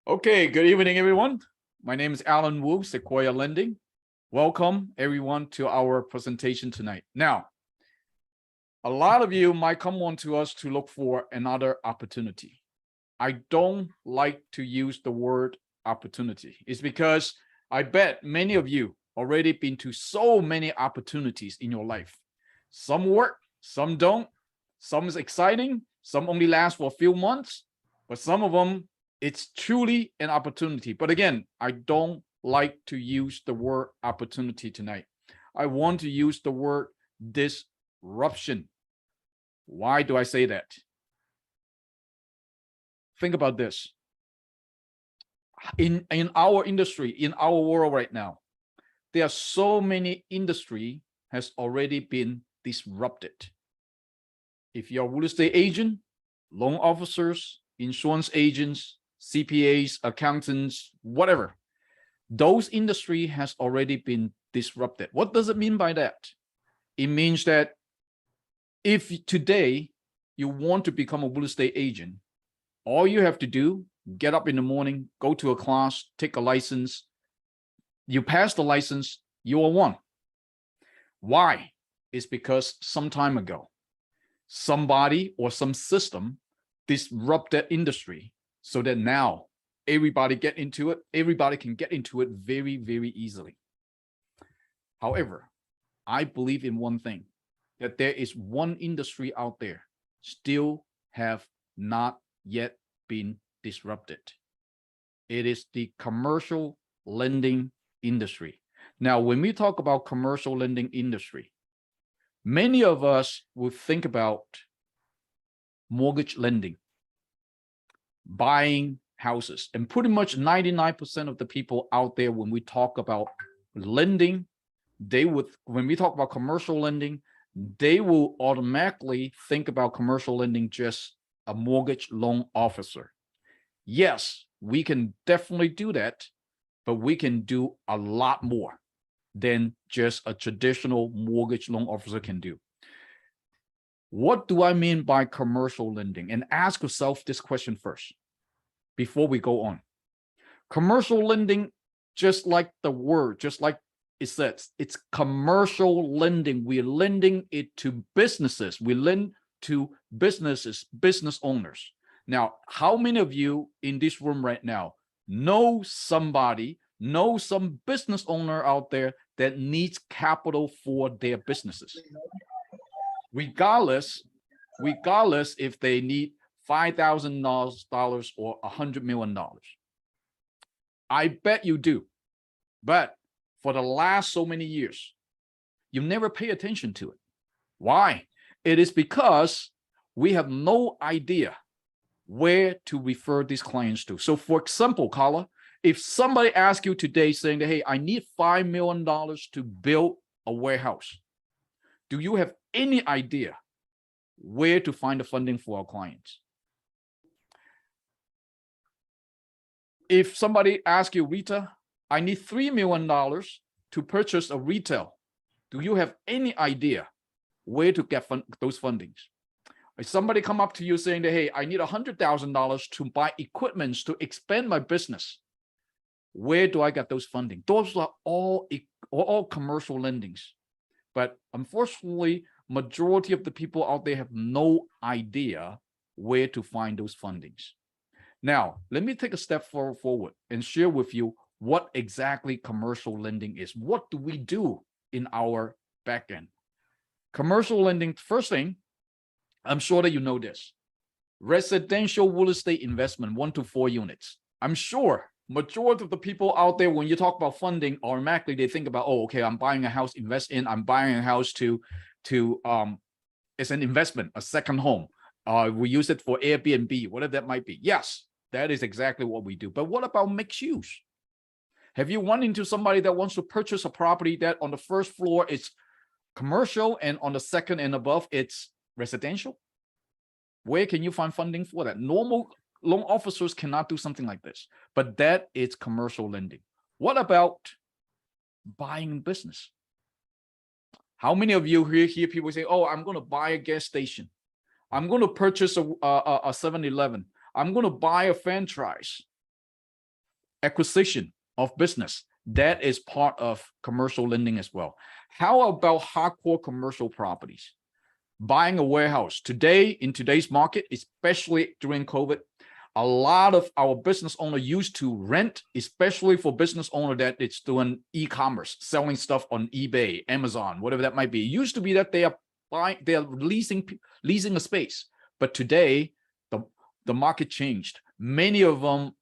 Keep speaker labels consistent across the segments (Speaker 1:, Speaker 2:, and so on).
Speaker 1: Okay, good evening, everyone. My name is Alan Wu, Sequoia Lending. Welcome, everyone, to our presentation tonight. Now, a lot of you might come on to us to look for another opportunity. I don't like to use the word opportunity. It's because I bet many of you already been to so many opportunities in your life. Some work, some don't. Some is exciting, some only last for a few months, but some of them, it's truly an opportunity. But again, I don't like to use the word opportunity tonight. I want to use the word disruption. Why do I say that? Think about this. In our industry, in our world right now, there are so many industry has already been disrupted. If you're a real estate agent, loan officers, insurance agents, CPAs, accountants, whatever, those industry has already been disrupted. What does it mean by that? It means that if today you want to become a real estate agent, all you have to do, get up in the morning, go to a class, take a license. You pass the license, you are one. Why? It's because some time ago, somebody or some system disrupted industry so that now everybody get into it. Everybody can get into it very, very easily. However, I believe in one thing, that there is one industry out there still have not yet been disrupted. It is the commercial lending industry. Now, when we talk about commercial lending industry, many of us will think about mortgage lending, buying houses, and pretty much 99% of the people out there, when we talk about lending, when we talk about commercial lending, they will automatically think about commercial lending just a mortgage loan officer. Yes, we can definitely do that, but we can do a lot more than just a traditional mortgage loan officer can do. What do I mean by commercial lending? And ask yourself this question first before we go on. Commercial lending, just like the word, just like it says, it's commercial lending. We're lending it to businesses. We lend to businesses, business owners. Now, how many of you in this room right now know somebody, know some business owner out there that needs capital for their businesses? Regardless if they need $5,000 or $100 million. I bet you do. But for the last so many years, you never pay attention to it. Why? It is because we have no idea where to refer these clients to. So for example, Carla, if somebody asks you today saying that, hey, I need $5 million to build a warehouse, do you have any idea where to find the funding for our clients? If somebody asks you, Rita, I need $3 million to purchase a retail, do you have any idea where to get those fundings? If somebody come up to you saying that, hey, I need $100,000 to buy equipment to expand my business, where do I get those funding? Those are all commercial lendings. But unfortunately, majority of the people out there have no idea where to find those fundings. Now, let me take a step forward and share with you what exactly commercial lending is. What do we do in our backend? Commercial lending, first thing, I'm sure that you know this. Residential real estate investment, 1 to 4 units. I'm sure majority of the people out there, when you talk about funding, automatically they think about, oh, okay, I'm buying a house, invest in, I'm buying a house to it's an investment, a second home. We use it for Airbnb, whatever that might be. Yes, that is exactly what we do. But what about mixed use? Have you run into somebody that wants to purchase a property that on the first floor it's commercial and on the second and above it's residential? Where can you find funding for that? Normal loan officers cannot do something like this, but that is commercial lending. What about buying business? How many of you hear people say, oh, I'm going to buy a gas station. I'm going to purchase a 7-Eleven. I'm going to buy a franchise. acquisition of business. That is part of commercial lending as well. How about hardcore commercial properties? Buying a warehouse. Today, in today's market, especially during COVID, a lot of our business owner used to rent, especially for business owner that it's doing e-commerce, selling stuff on eBay, Amazon, whatever that might be. It used to be that they are leasing a space. But today, the market changed. Many of them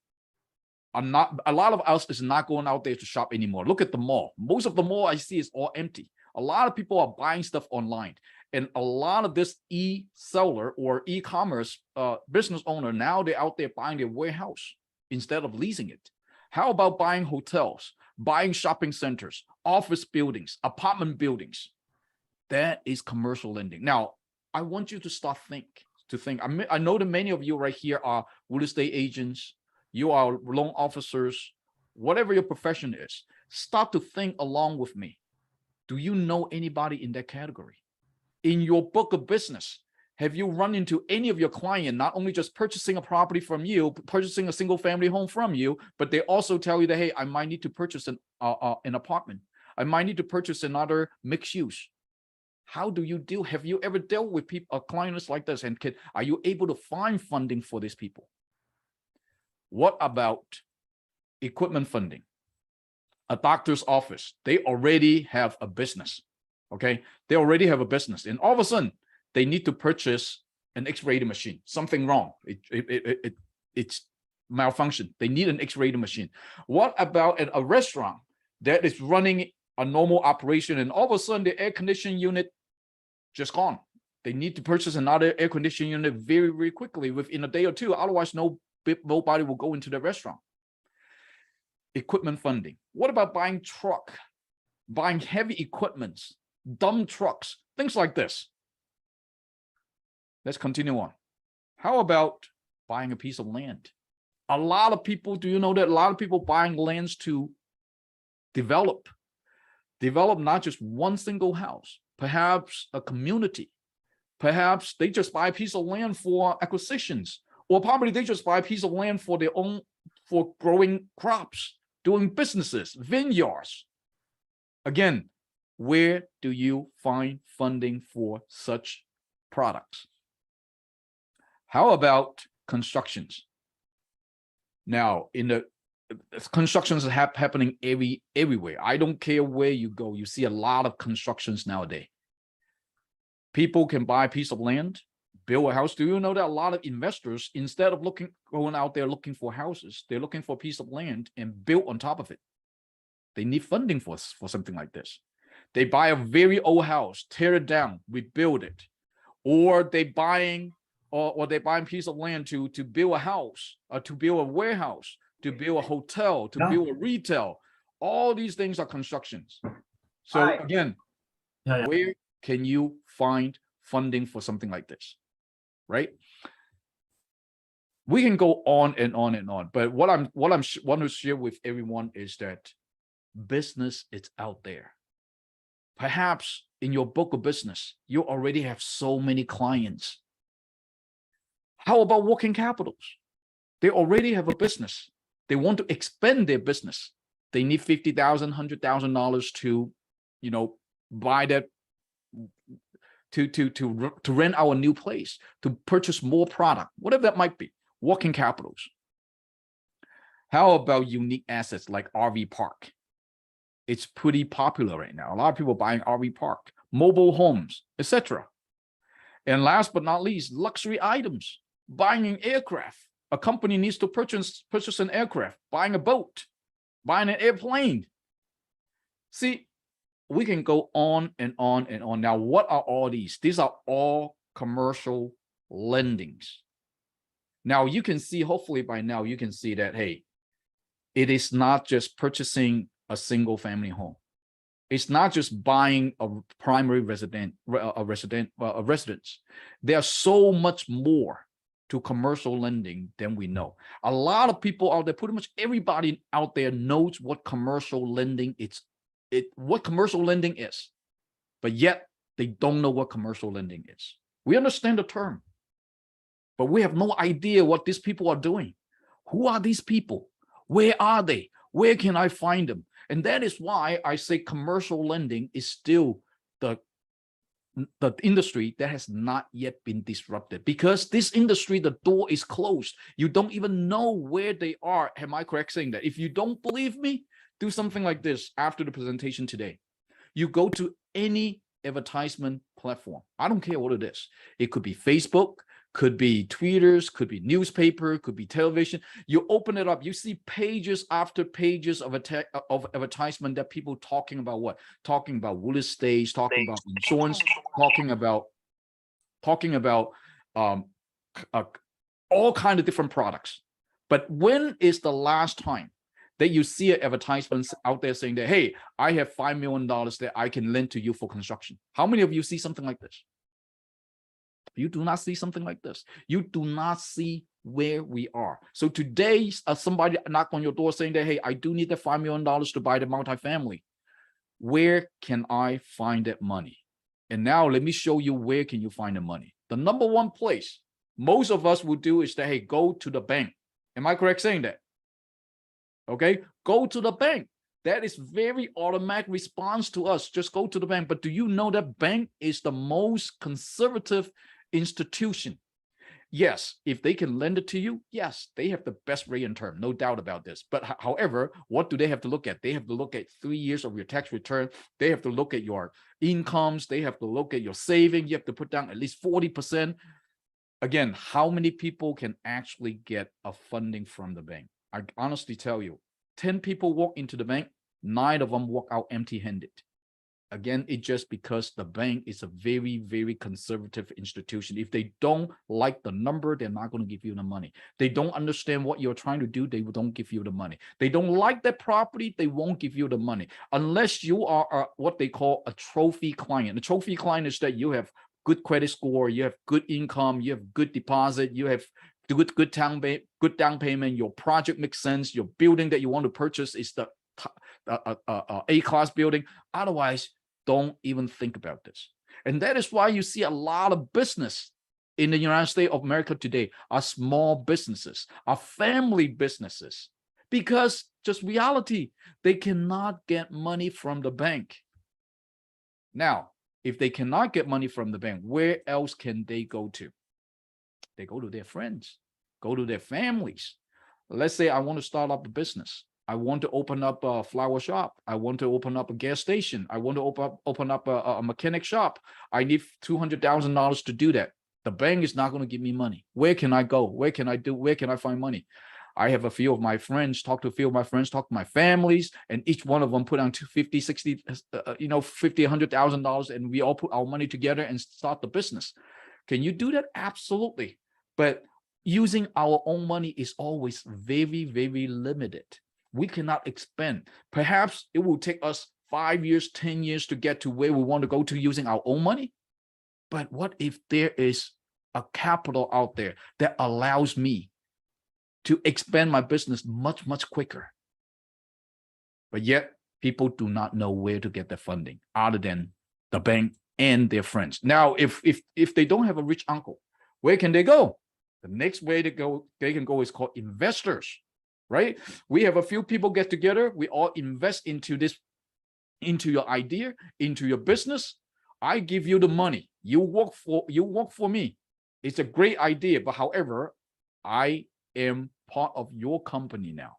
Speaker 1: are not, a lot of us is not going out there to shop anymore. Look at the mall. Most of the mall I see is all empty. A lot of people are buying stuff online. And a lot of this e-seller or e-commerce business owner, now they're out there buying their warehouse instead of leasing it. How about buying hotels, buying shopping centers, office buildings, apartment buildings? That is commercial lending. Now, I want you to start to think. I know that many of you right here are real estate agents, you are loan officers, whatever your profession is. Start to think along with me. Do you know anybody in that category? In your book of business, have you run into any of your client, not only just purchasing a property from you, purchasing a single family home from you, but they also tell you that, hey, I might need to purchase an apartment. I might need to purchase another mixed use. How do you deal? Have you ever dealt with people, clients like this? And are you able to find funding for these people? What about equipment funding? A doctor's office, they already have a business. Okay, they already have a business, and all of a sudden they need to purchase an X-ray machine. Something wrong. It's malfunction. They need an X-ray machine. What about a restaurant that is running a normal operation, and all of a sudden the air conditioning unit just gone? They need to purchase another air conditioning unit very, very quickly within a day or two. Otherwise, nobody will go into the restaurant. Equipment funding. What about buying truck, buying heavy equipments? Dump trucks, things like this. Let's continue on. How about buying a piece of land? A lot of people, do you know that a lot of people buying lands to develop not just one single house, perhaps a community. Perhaps they just buy a piece of land for acquisitions, or probably they just buy a piece of land for their own, for growing crops, doing businesses, vineyards. Again, where do you find funding for such products? How about constructions? Now, in the constructions are happening everywhere. I don't care where you go. You see a lot of constructions nowadays. People can buy a piece of land, build a house. Do you know that a lot of investors, instead of going out there looking for houses, they're looking for a piece of land and build on top of it. They need funding for something like this. They buy a very old house, tear it down, rebuild it, or they buying a piece of land to build a house, or to build a warehouse, to build a hotel, to build a retail. All these things are constructions. So again, where can you find funding for something like this, right? We can go on and on and on, but what I want to share with everyone is that business is out there. Perhaps in your book of business, you already have so many clients. How about working capitals? They already have a business. They want to expand their business. They need $50,000, $100,000 to, buy that, to rent our new place, to purchase more product, whatever that might be. Working capitals. How about unique assets like RV park? It's pretty popular right now. A lot of people buying RV park, mobile homes, etc. And last but not least, luxury items, buying an aircraft. A company needs to purchase an aircraft, buying a boat, buying an airplane. See, we can go on and on and on. Now, what are all these? These are all commercial lendings. Now, you can see, hopefully by now, you can see that, hey, it is not just purchasing a single family home. It's not just buying a primary residence. There's so much more to commercial lending than we know. A lot of people out there, pretty much everybody out there knows what commercial lending is, but yet they don't know what commercial lending is. We understand the term, but we have no idea what these people are doing. Who are these people? Where are they? Where can I find them? And that is why I say commercial lending is still the industry that has not yet been disrupted, because this industry, the door is closed. You don't even know where they are. Am I correct saying that? If you don't believe me, do something like this after the presentation today. You go to any advertisement platform. I don't care what it is. It could be Facebook, could be Twitters, could be newspaper, could be television. You open it up, you see pages after pages of advertisement that people talking about what? Talking about real estate, talking about insurance, talking about all kinds of different products. But when is the last time that you see advertisements out there saying that, hey, I have $5 million that I can lend to you for construction? How many of you see something like this? You do not see something like this. You do not see where we are. So today, somebody knocked on your door saying that, hey, I do need the $5 million to buy the multifamily. Where can I find that money? And now let me show you where can you find the money. The number one place most of us would do is that, hey, go to the bank. Am I correct saying that? Okay, go to the bank. That is very automatic response to us. Just go to the bank. But do you know that bank is the most conservative institution? Yes, if they can lend it to you, yes, they have the best rate and term, no doubt about this. But however, what do they have to look at? They have to look at 3 years of your tax return. They have to look at your incomes. They have to look at your saving. You have to put down at least 40%. Again, how many people can actually get a funding from the bank? I honestly tell you, 10 people walk into the bank, 9 of them walk out empty-handed. Again, it's just because the bank is a very, very conservative institution. If they don't like the number, they're not going to give you the money. They don't understand what you're trying to do, they don't give you the money. They don't like that property, they won't give you the money. Unless you are what they call a trophy client. A trophy client is that you have good credit score, you have good income, you have good deposit, you have good down payment, your project makes sense, your building that you want to purchase is the A-class building. Otherwise, don't even think about this. And that is why you see a lot of business in the United States of America today are small businesses, are family businesses, because just reality, they cannot get money from the bank. Now, if they cannot get money from the bank, where else can they go to? They go to their friends, go to their families. Let's say I want to start up a business. I want to open up a flower shop. I want to open up a gas station. I want to open up a mechanic shop. I need $200,000 to do that. The bank is not going to give me money. Where can I go? Where can I find money? I have a few of my friends, talk to my families, and each one of them put on $50,000, $100,000, and we all put our money together and start the business. Can you do that? Absolutely. But using our own money is always very, very limited. We cannot expand. Perhaps it will take us 5 years, 10 years to get to where we want to go to using our own money. But what if there is a capital out there that allows me to expand my business much, much quicker? But yet people do not know where to get their funding other than the bank and their friends. Now, if they don't have a rich uncle, where can they go? The next way they can go is called investors. Right? We have a few people get together. We all invest into your idea, into your business. I give you the money. You work for me. It's a great idea, but however, I am part of your company now.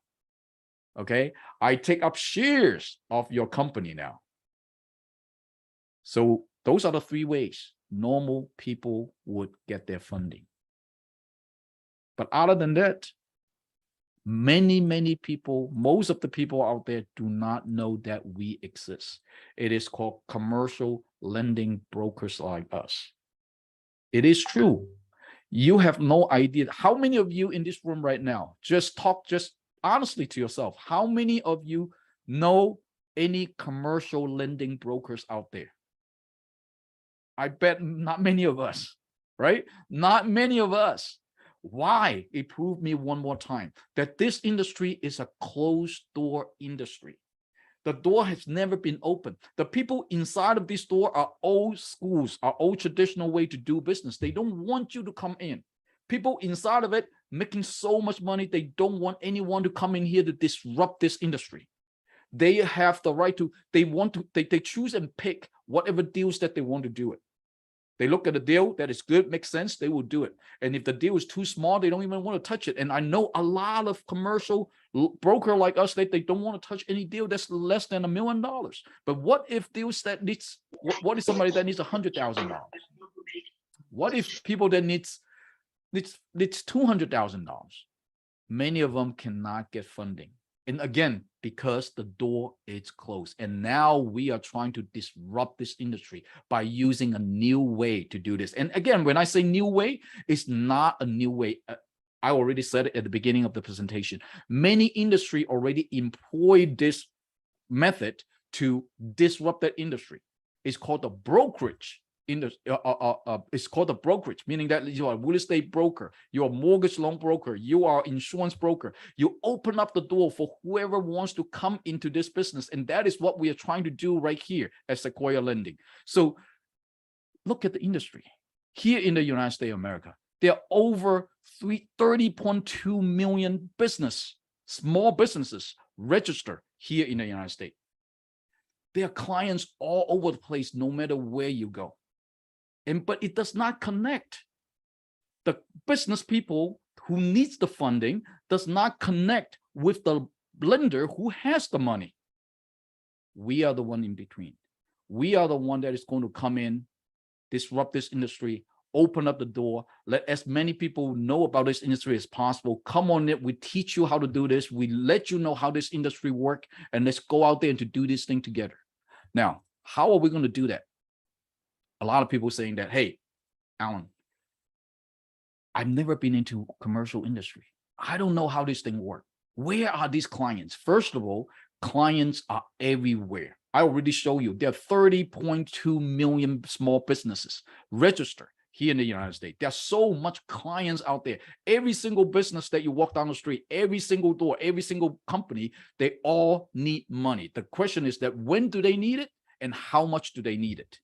Speaker 1: Okay? I take up shares of your company now. So those are the 3 ways normal people would get their funding. But other than that, many people, most of the people out there do not know that we exist. It is called commercial lending brokers like us. It is true. You have no idea. How many of you in this room right now, just honestly to yourself, how many of you know any commercial lending brokers out there? I bet not many of us, right? Not many of us. Why? It proved me one more time that this industry is a closed door industry. The door has never been opened. The people inside of this door are old schools, are old traditional way to do business. They don't want you to come in. People inside of it, making so much money. They don't want anyone to come in here to disrupt this industry. They have the right to, they choose and pick whatever deals that they want to do it. They look at a deal that is good, makes sense, they will do it. And if the deal is too small, they don't even want to touch it. And I know a lot of commercial broker like us, they don't want to touch any deal that's less than $1 million. But what if deals that needs, what if somebody that needs $100,000? What if people that needs $200,000? Many of them cannot get funding. And again, because the door is closed. And now we are trying to disrupt this industry by using a new way to do this. And again, when I say new way, it's not a new way. I already said it at the beginning of the presentation. Many industry already employ this method to disrupt that industry. It's called the brokerage. It's called a brokerage, meaning that you are a real estate broker, you're a mortgage loan broker, you are insurance broker. You open up the door for whoever wants to come into this business. And that is what we are trying to do right here at Sequoia Lending. So look at the industry. Here in the United States of America, there are over 30.2 million small businesses registered here in the United States. There are clients all over the place, no matter where you go. But it does not connect. The business people who needs the funding does not connect with the lender who has the money. We are the one in between. We are the one that is going to come in, disrupt this industry, open up the door, let as many people know about this industry as possible. Come on in, we teach you how to do this. We let you know how this industry works, and let's go out there and to do this thing together. Now, how are we going to do that? A lot of people saying that, hey, Alan, I've never been into commercial industry. I don't know how this thing works. Where are these clients? First of all, clients are everywhere. I already showed you there are 30.2 million small businesses registered here in the United States. There's so much clients out there. Every single business that you walk down the street, every single door, every single company, they all need money. The question is that when do they need it and how much do they need it?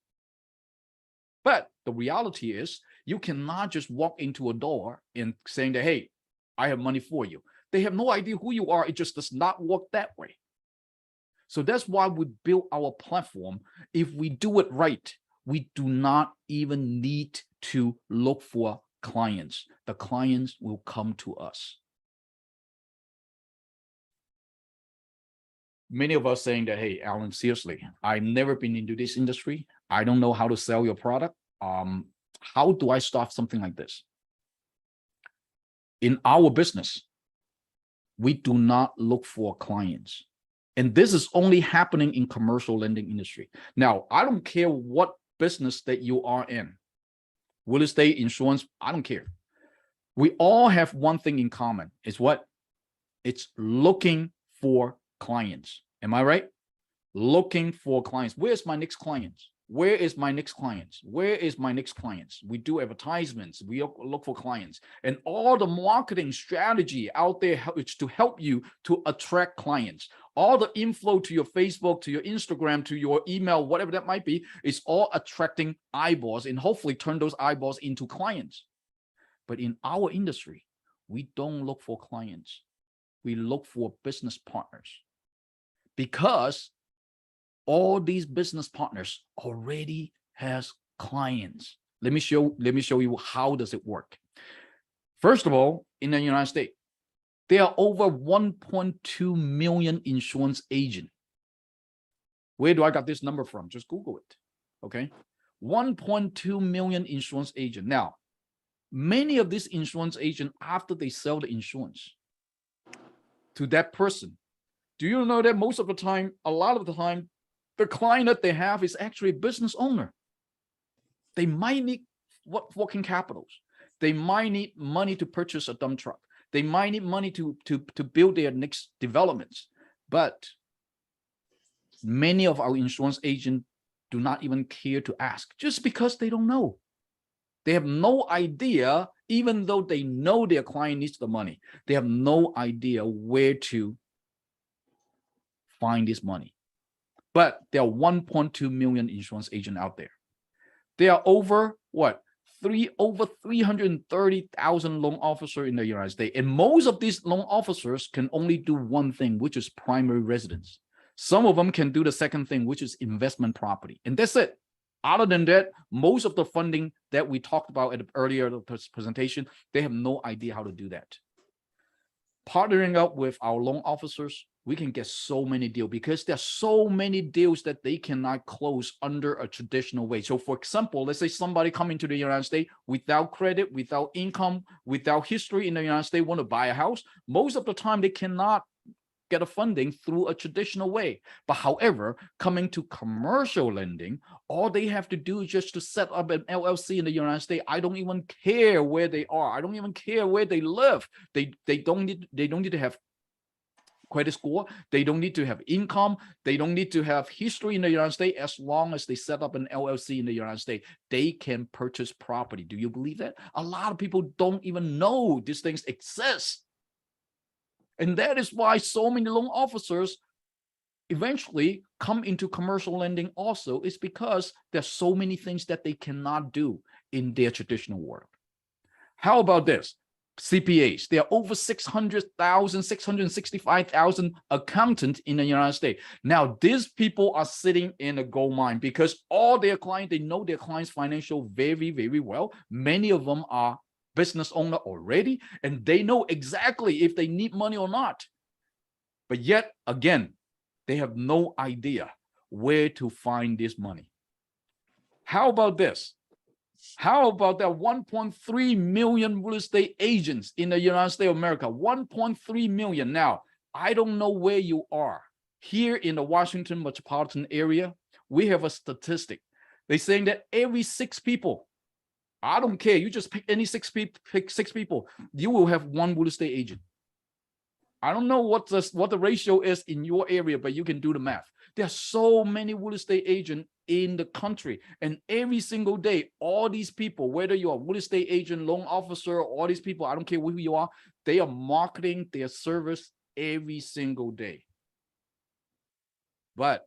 Speaker 1: But the reality is you cannot just walk into a door and saying that, hey, I have money for you. They have no idea who you are. It just does not work that way. So that's why we built our platform. If we do it right, we do not even need to look for clients. The clients will come to us. Many of us saying that, hey, Alan, seriously, I've never been into this industry. I don't know how to sell your product. How do I start something like this? In our business, we do not look for clients. And this is only happening in commercial lending industry. Now, I don't care what business that you are in. Real estate, insurance, I don't care. We all have one thing in common. It's what? It's looking for clients. Am I right? Looking for clients. Where's my next clients? Where is my next clients? Where is my next clients? We do advertisements. We look for clients. And all the marketing strategy out there is to help you to attract clients. All the inflow to your Facebook, to your Instagram, to your email, whatever that might be, is all attracting eyeballs and hopefully turn those eyeballs into clients. But in our industry, we don't look for clients. We look for business partners, because all these business partners already has clients. Let me show you how does it work. First of all, in the United States, there are over 1.2 million insurance agents. Where do I got this number from? Just Google it. Okay, 1.2 million insurance agents. Now, many of these insurance agents, after they sell the insurance to that person, do you know that most of the time, a lot of the time, the client that they have is actually a business owner. They might need working capitals. They might need money to purchase a dump truck. They might need money to build their next developments. But many of our insurance agents do not even care to ask, just because they don't know. They have no idea, even though they know their client needs the money, they have no idea where to find this money. But there are 1.2 million insurance agents out there. There are over, over 330,000 loan officers in the United States. And most of these loan officers can only do one thing, which is primary residence. Some of them can do the second thing, which is investment property. And that's it. Other than that, most of the funding that we talked about at the earlier presentation, they have no idea how to do that. Partnering up with our loan officers, we can get so many deals because there's so many deals that they cannot close under a traditional way. So for example, let's say somebody coming to the United States without credit, without income, without history in the United States, want to buy a house. Most of the time, they cannot get a funding through a traditional way. But however, coming to commercial lending, all they have to do is just to set up an LLC in the United States. I don't even care where they are. I don't even care where they live. They don't need to have credit score. They don't need to have income. They don't need to have history in the United States. As long as they set up an LLC in the United States, they can purchase property. Do you believe that? A lot of people don't even know these things exist. And that is why so many loan officers eventually come into commercial lending also, is because there's so many things that they cannot do in their traditional world. How about this? CPAs. There are over 600,000, 665,000 accountants in the United States. Now, these people are sitting in a gold mine because all their clients, they know their clients' financial very, very well. Many of them are business owner already, and they know exactly if they need money or not. But yet again, they have no idea where to find this money. How about this? How about that 1.3 million real estate agents in the United States of America? 1.3 million. Now, I don't know where you are. Here in the Washington metropolitan area, we have a statistic. They're saying that every 6 people, I don't care, you just pick any 6 people, you will have one real estate agent. I don't know what the ratio is in your area, but you can do the math. There are so many real estate agents in the country, and every single day, all these people, whether you're a real estate agent, loan officer, all these people, I don't care who you are, they are marketing their service every single day. But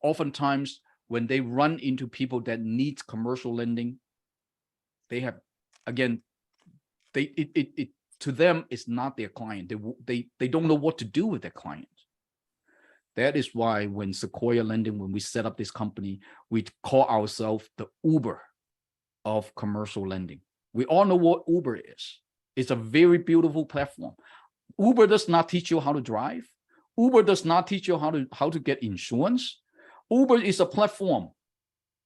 Speaker 1: oftentimes, when they run into people that need commercial lending, they have, again, to them, it's not their client. They don't know what to do with their clients. That is why when Sequoia Lending, when we set up this company, we call ourselves the Uber of commercial lending. We all know what Uber is. It's a very beautiful platform. Uber does not teach you how to drive. Uber does not teach you how to get insurance. Uber is a platform.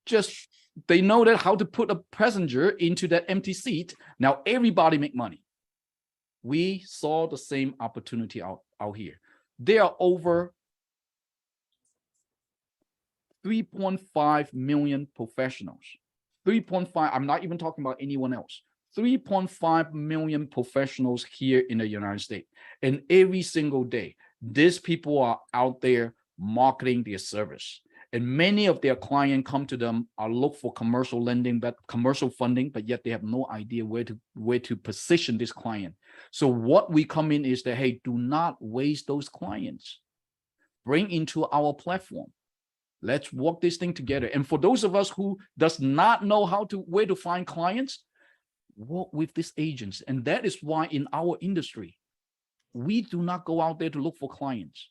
Speaker 1: Just they know that how to put a passenger into that empty seat. Now everybody make money. We saw the same opportunity out here. There are over 3.5 million professionals. 3.5, I'm not even talking about anyone else. 3.5 million professionals here in the United States. And every single day, these people are out there marketing their service. And many of their clients come to them, look for commercial lending, but commercial funding, but yet they have no idea where to position this client. So what we come in is that, hey, do not waste those clients. Bring into our platform. Let's work this thing together. And for those of us who does not know where to find clients, work with these agents. And that is why in our industry, we do not go out there to look for clients.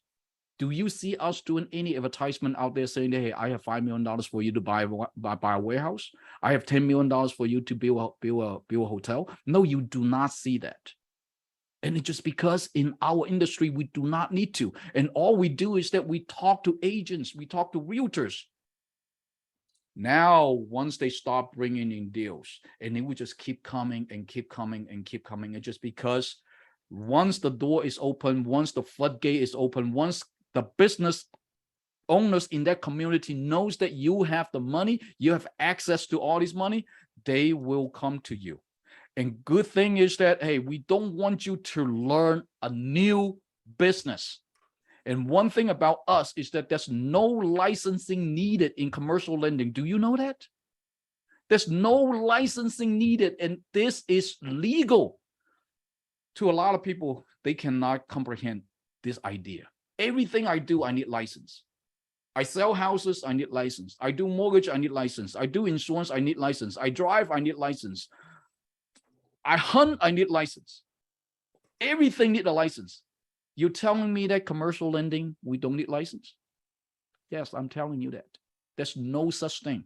Speaker 1: Do you see us doing any advertisement out there saying, hey, I have $5 million for you to buy a warehouse? I have $10 million for you to build a hotel? No, you do not see that. And it's just because in our industry, we do not need to. And all we do is that we talk to agents, we talk to realtors. Now, once they start bringing in deals, and then we just keep coming and keep coming and keep coming. And just because once the door is open, once the floodgate is open, once the business owners in that community knows that you have the money, you have access to all this money, they will come to you. And good thing is that, hey, we don't want you to learn a new business. And one thing about us is that there's no licensing needed in commercial lending. Do you know that? There's no licensing needed, and this is legal. To a lot of people, they cannot comprehend this idea. Everything I do, I need license. I sell houses, I need license. I do mortgage, I need license. I do insurance, I need license. I drive, I need license. I hunt, I need license. Everything need a license. You're telling me that commercial lending, we don't need license? Yes, I'm telling you that. There's no such thing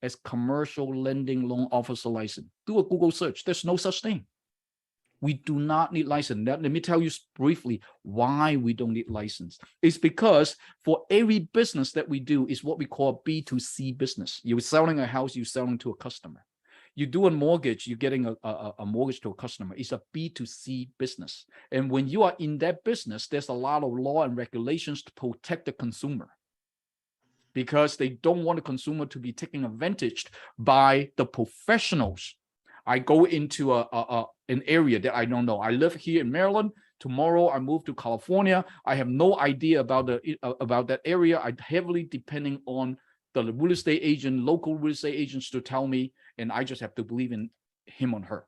Speaker 1: as commercial lending loan officer license. Do a Google search. There's no such thing. We do not need license. Let me tell you briefly why we don't need license. It's because for every business that we do is what we call B2C business. You're selling a house, you're selling to a customer. You do a mortgage, you're getting a mortgage to a customer. It's a B2C business. And when you are in that business, there's a lot of law and regulations to protect the consumer, because they don't want the consumer to be taken advantage by the professionals. I go into an area that I don't know. I live here in Maryland. Tomorrow I move to California. I have no idea about that area. I'm heavily depending on the real estate agent, local real estate agents to tell me, and I just have to believe in him or her.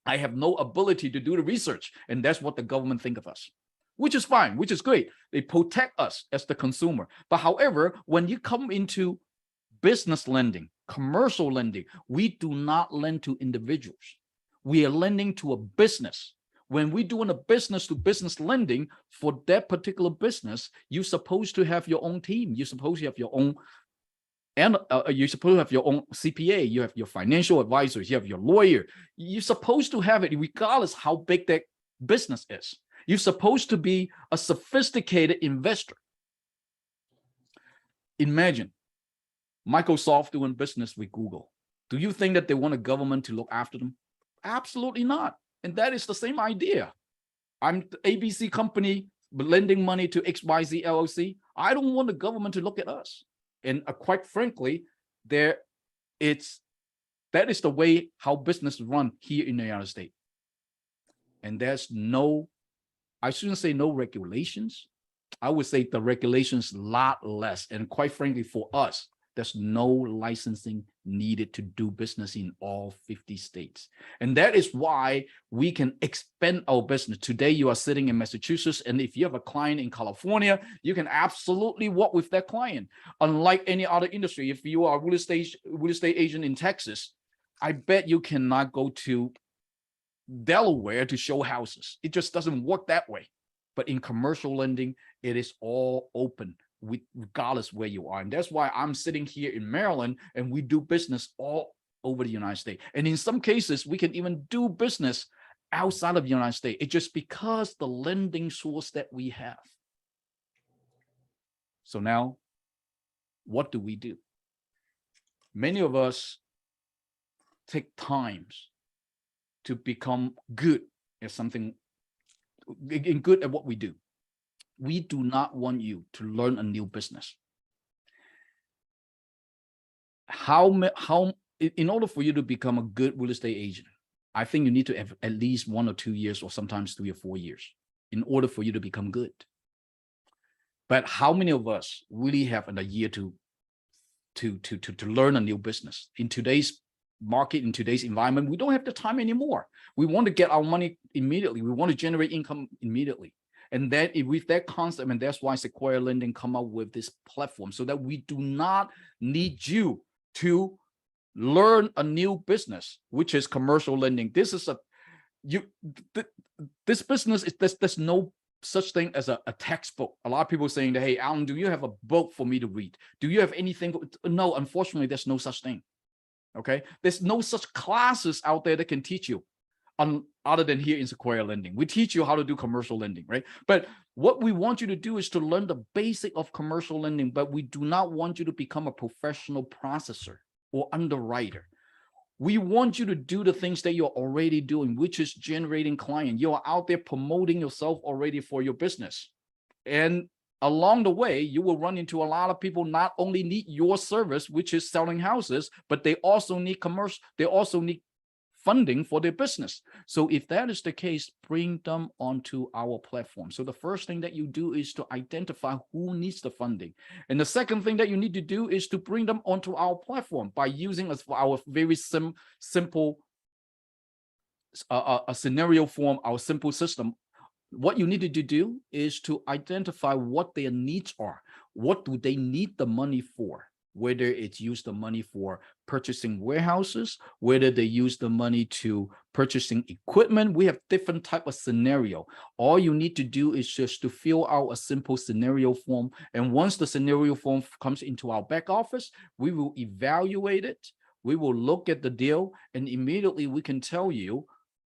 Speaker 1: I have no ability to do the research, and that's what the government think of us, which is fine, which is great. They protect us as the consumer. But however, when you come into business lending, commercial lending, we do not lend to individuals. We are lending to a business. When we're doing a business to business lending for that particular business, you're supposed to have your own team. You're supposed to have your own, and you're supposed to have your own CPA. You have your financial advisors. You have your lawyer. You're supposed to have it regardless how big that business is. You're supposed to be a sophisticated investor. Imagine Microsoft doing business with Google. Do you think that they want a government to look after them? Absolutely not. And that is the same idea. I'm the ABC company lending money to XYZ LLC. I don't want the government to look at us. And quite frankly, that is the way how business run here in the United States. And there's no, I shouldn't say no regulations. I would say the regulations a lot less. And quite frankly, for us, there's no licensing needed to do business in all 50 states. And that is why we can expand our business. Today, you are sitting in Massachusetts, and if you have a client in California, you can absolutely work with that client. Unlike any other industry, if you are a real estate agent in Texas, I bet you cannot go to Delaware to show houses. It just doesn't work that way. But in commercial lending, it is all open, regardless where you are. And that's why I'm sitting here in Maryland, and we do business all over the United States. And in some cases, we can even do business outside of the United States. It's just because the lending source that we have. So now, what do we do? Many of us take times to become good at something, good at what we do. We do not want you to learn a new business. In order for you to become a good real estate agent, I think you need to have at least 1 or 2 years, or sometimes 3 or 4 years, in order for you to become good. But how many of us really have a year to learn a new business? In today's market, in today's environment, we don't have the time anymore. We want to get our money immediately. We want to generate income immediately. And that with that concept, and that's why Sequoia Lending come up with this platform, so that we do not need you to learn a new business, which is commercial lending. This is this business is there's no such thing as a textbook. A lot of people saying that, hey, Alan, do you have a book for me to read? Do you have anything? No, unfortunately, there's no such thing. Okay, there's no such classes out there that can teach you, other than here in Sequoia Lending. We teach you how to do commercial lending, right? But what we want you to do is to learn the basic of commercial lending, but we do not want you to become a professional processor or underwriter. We want you to do the things that you're already doing, which is generating clients. You are out there promoting yourself already for your business. And along the way, you will run into a lot of people not only need your service, which is selling houses, but they also need commercial, they also need funding for their business. So if that is the case, bring them onto our platform. So the first thing that you do is to identify who needs the funding. And the second thing that you need to do is to bring them onto our platform by using our very simple a scenario form, our simple system. What you need to do is to identify what their needs are. what do they need the money for? Whether it's use the money for purchasing warehouses, whether they use the money to purchasing equipment. We have different type of scenario. All you need to do is just to fill out a simple scenario form. And once the scenario form comes into our back office, we will evaluate it. We will look at the deal, and immediately we can tell you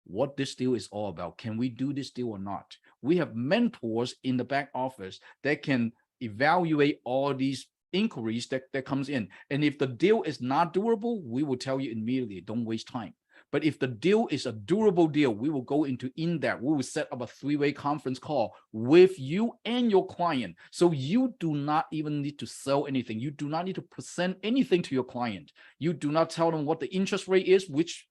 Speaker 1: what this deal is all about. Can we do this deal or not? We have mentors in the back office that can evaluate all these inquiries that comes in. And if the deal is not durable, we will tell you immediately, don't waste time. But if the deal is a durable deal, we will go into in-depth. We will set up a three-way conference call with you and your client. So you do not even need to sell anything. You do not need to present anything to your client. You do not tell them what the interest rate is, which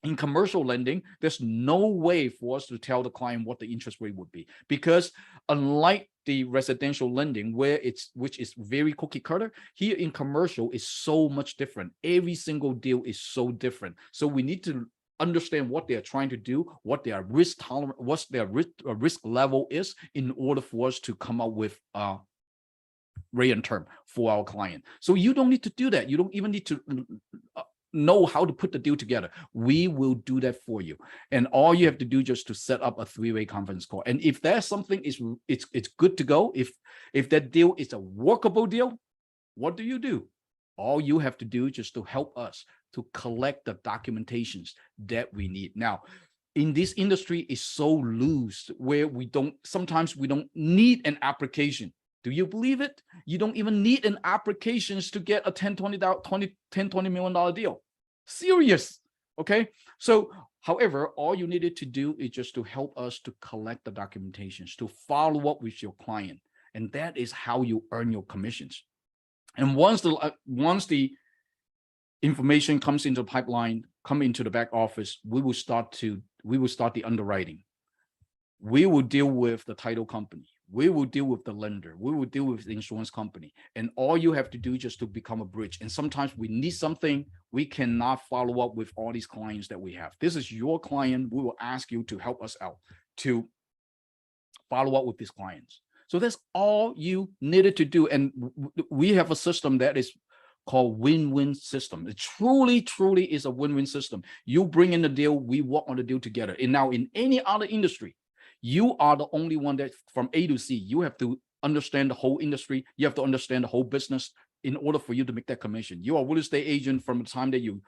Speaker 1: in commercial lending, there's no way for us to tell the client what the interest rate would be, because unlike the residential lending which is very cookie cutter, here in commercial is so much different. Every single deal is so different. So we need to understand what they are trying to do, what their risk tolerance, what their risk level is, in order for us to come up with rate and term for our client. So you don't need to do that. You don't even need to know how to put the deal together. We will do that for you. And all you have to do just to set up a three-way conference call. And if there's something it's good to go, if that deal is a workable deal, what do? All you have to do just to help us to collect the documentations that we need. Now, in this industry is so loose where sometimes we don't need an application. Do you believe it? You don't even need an application to get a $10-20 million deal. Serious, okay? So, however, all you needed to do is just to help us to collect the documentations, to follow up with your client. And that is how you earn your commissions. And once the information comes into the pipeline, come into the back office, we will start the underwriting. We will deal with the title company. We will deal with the lender. We will deal with the insurance company. And all you have to do is just to become a bridge. And sometimes we need something, we cannot follow up with all these clients that we have. This is your client. We will ask you to help us out to follow up with these clients. So that's all you needed to do. And we have a system that is called win-win system. It truly is a win-win system. You bring in the deal, we work on the deal together. And now in any other industry, you are the only one that from A to Z, you have to understand the whole industry. You have to understand the whole business in order for you to make that commission. You are a real estate agent from the time that you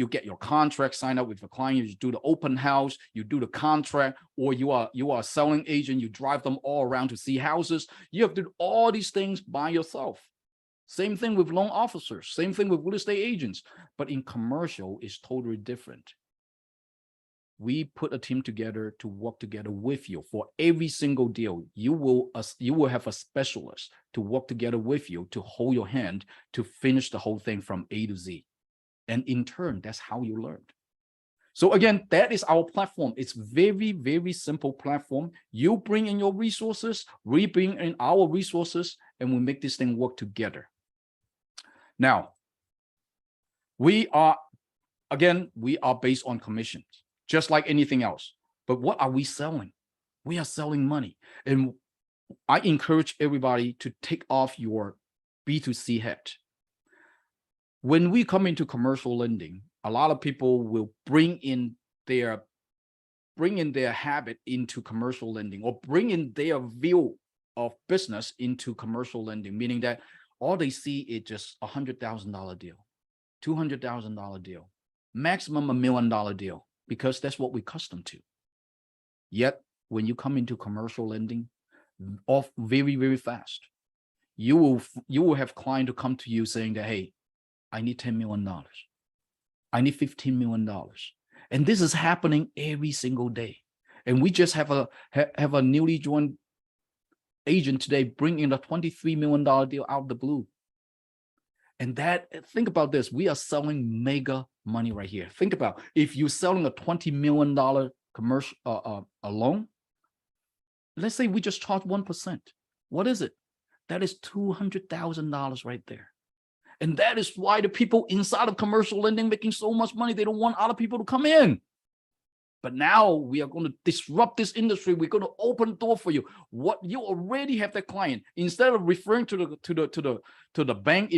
Speaker 1: get your contract signed up with the client, you do the open house, you do the contract, or you are a selling agent, you drive them all around to see houses. You have to do all these things by yourself. Same thing with loan officers, same thing with real estate agents. But in commercial, it's totally different. We put a team together to work together with you for every single deal. You will have a specialist to work together with you to hold your hand to finish the whole thing from A to Z. And in turn, that's how you learned. So again, that is our platform. It's very simple platform. You bring in your resources, we bring in our resources, and we make this thing work together. Now, we are based on commissions, just like anything else. But what are we selling? We are selling money. And I encourage everybody to take off your B2C hat. When we come into commercial lending, a lot of people will bring in their habit into commercial lending, or bring in their view of business into commercial lending, meaning that all they see is just $100,000 deal, $200,000 deal, maximum $1 million deal, because that's what we're accustomed to. Yet, when you come into commercial lending, off very fast, you will have clients to come to you saying that, hey, I need $10 million. I need $15 million. And this is happening every single day. And we just have a newly joined agent today bring in a $23 million deal out of the blue. And think about this, we are selling mega money right here. Think about if you're selling a $20 million commercial a loan, let's say we just charge 1%. What is it? That is $200,000 right there. And that is why the people inside of commercial lending making so much money, they don't want other people to come in. But now we are going to disrupt this industry. We're going to open the door for you. What you already have that client. Instead of referring to the bank,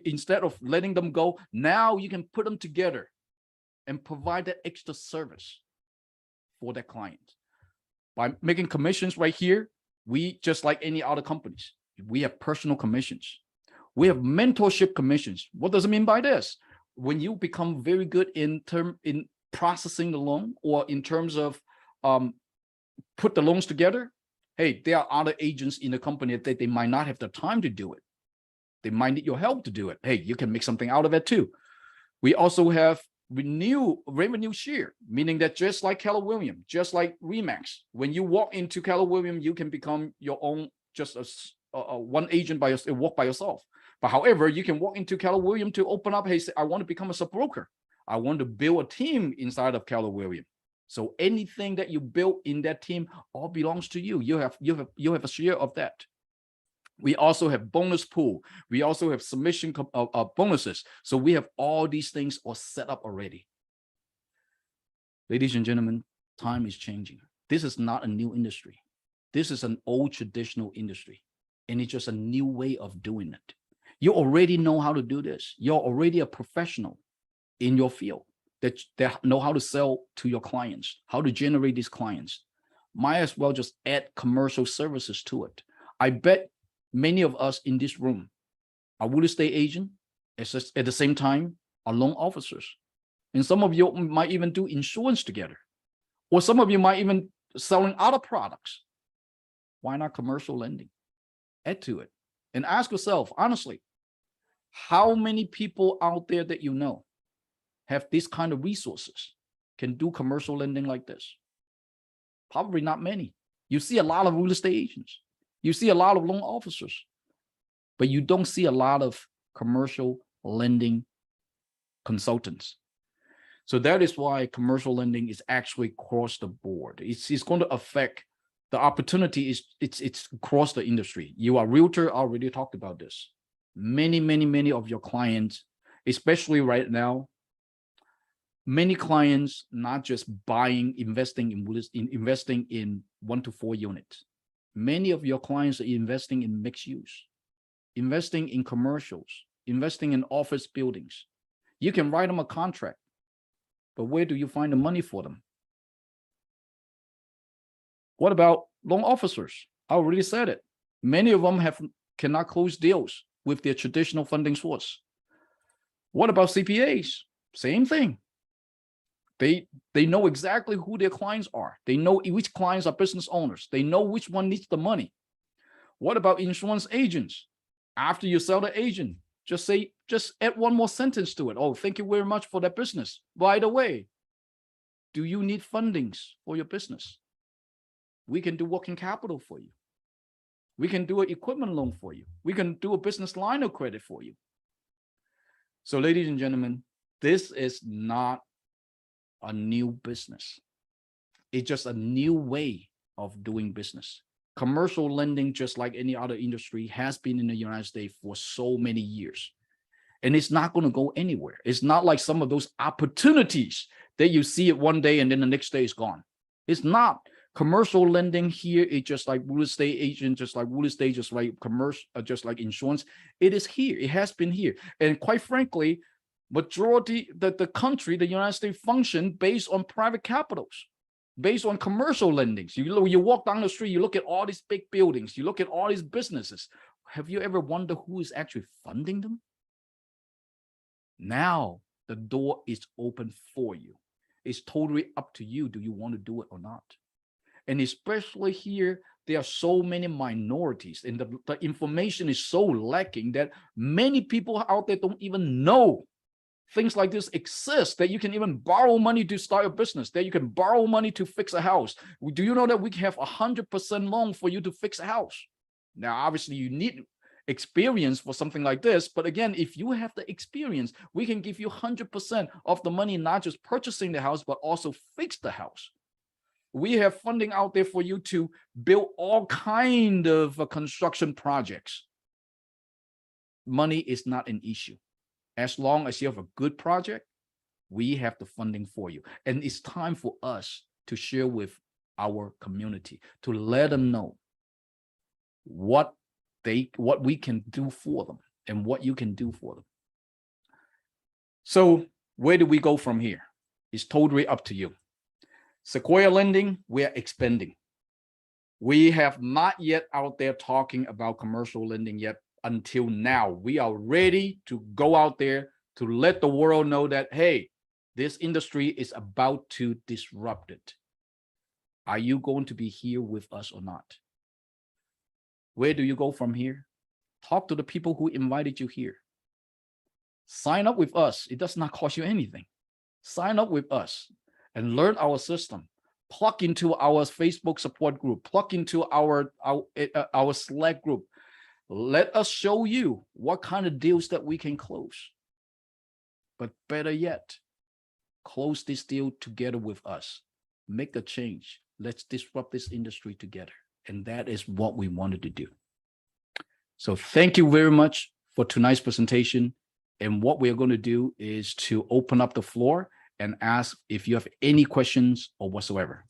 Speaker 1: instead of letting them go, now you can put them together and provide that extra service for that client. By making commissions right here, we, just like any other companies, we have personal commissions. We have mentorship commissions. What does it mean by this? When you become very good in processing the loan, or in terms of put the loans together, hey, there are other agents in the company that they might not have the time to do it. They might need your help to do it. Hey, you can make something out of it too. We also have revenue share, meaning that just like Keller Williams, just like Remax, when you walk into Keller Williams, you can become your own, just a one agent by yourself, walk by yourself. But however, you can walk into Keller Williams to open up, hey, say, I want to become a sub-broker. I want to build a team inside of Keller Williams. So anything that you build in that team all belongs to you. You have a share of that. We also have bonus pool. We also have submission bonuses. So we have all these things all set up already. Ladies and gentlemen, time is changing. This is not a new industry. This is an old traditional industry, and it's just a new way of doing it. You already know how to do this. You're already a professional in your field that know how to sell to your clients, how to generate these clients. Might as well just add commercial services to it. I bet many of us in this room are real estate agents, at the same time are loan officers. And some of you might even do insurance together. Or some of you might even selling other products. Why not commercial lending? Add to it. And ask yourself, honestly, how many people out there that you know have this kind of resources, can do commercial lending like this? Probably not many. You see a lot of real estate agents. You see a lot of loan officers, but you don't see a lot of commercial lending consultants. So that is why commercial lending is actually across the board. It's going to affect the opportunity. It's across the industry. You are a realtor, I already talked about this. Many of your clients, especially right now, many clients not just buying, investing in 1 to 4 units. Many of your clients are investing in mixed use, investing in commercials, investing in office buildings. You can write them a contract, but where do you find the money for them? What about loan officers? I already said it. Many of them cannot close deals with their traditional funding source. What about CPAs? Same thing. They know exactly who their clients are. They know which clients are business owners. They know which one needs the money. What about insurance agents? After you sell the agent, just add one more sentence to it. Oh, thank you very much for that business. By the way, do you need fundings for your business? We can do working capital for you. We can do an equipment loan for you. We can do a business line of credit for you. So, ladies and gentlemen, this is not a new business. It's just a new way of doing business. Commercial lending, just like any other industry, has been in the United States for so many years. And it's not going to go anywhere. It's not like some of those opportunities that you see it one day and then the next day is gone. It's not. Commercial lending here is just like real estate agent, just like real estate, just like commercial, just like insurance. It is here. It has been here. And quite frankly, majority that the country, the United States, function based on private capitals, based on commercial lendings. You walk down the street, you look at all these big buildings, you look at all these businesses. Have you ever wondered who is actually funding them? Now the door is open for you. It's totally up to you. Do you want to do it or not? And especially here, there are so many minorities, and the information is so lacking that many people out there don't even know things like this exist, that you can even borrow money to start a business, that you can borrow money to fix a house. Do you know that we can have 100% loan for you to fix a house? Now, obviously, you need experience for something like this. But again, if you have the experience, we can give you 100% of the money, not just purchasing the house, but also fix the house. We have funding out there for you to build all kind of construction projects. Money is not an issue. As long as you have a good project, we have the funding for you. And it's time for us to share with our community, to let them know what we can do for them and what you can do for them. So where do we go from here? It's totally up to you. Sequoia Lending, we are expanding. We have not yet out there talking about commercial lending yet until now. We are ready to go out there to let the world know that, hey, this industry is about to disrupt it. Are you going to be here with us or not? Where do you go from here? Talk to the people who invited you here. Sign up with us. It does not cost you anything. Sign up with us and learn our system. Plug into our Facebook support group. Plug into our Slack group. Let us show you what kind of deals that we can close. But better yet, close this deal together with us. Make a change. Let's disrupt this industry together. And that is what we wanted to do. So thank you very much for tonight's presentation. And what we are going to do is to open up the floor and ask if you have any questions or whatsoever.